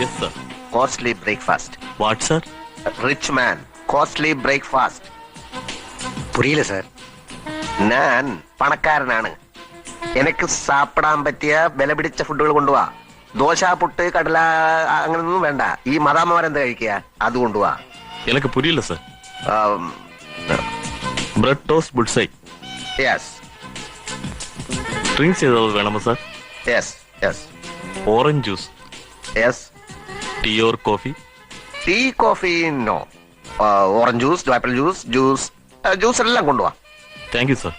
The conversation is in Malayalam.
Yes sir. Costly breakfast. What sir? Rich man costly breakfast. പുരിയില്ല സാർ. ഞാൻ പണക്കാരനാണ്. എനിക്ക് സാപ്പിടാൻ പറ്റിയ വില പിടിച്ച ഫുഡുകൾ കൊണ്ടുപോവാ. ദോശ, പുട്ട്, കടല അങ്ങനൊന്നും വേണ്ട. ഈ മദാമ്മമാരെന്താ കഴിക്കുക, അത് കൊണ്ടുപോവാ. എനിക്ക് പുരിയില്ല sir. Bread toast bullseye. Yes drinks ചെയ്തത് വേണമോ sir? Yes yes orange juice. Yes. Tea or coffee? Tea, coffee no. Orange juice, apple juice, juice എല്ലാം കൊണ്ടുപോവാ. Thank you sir.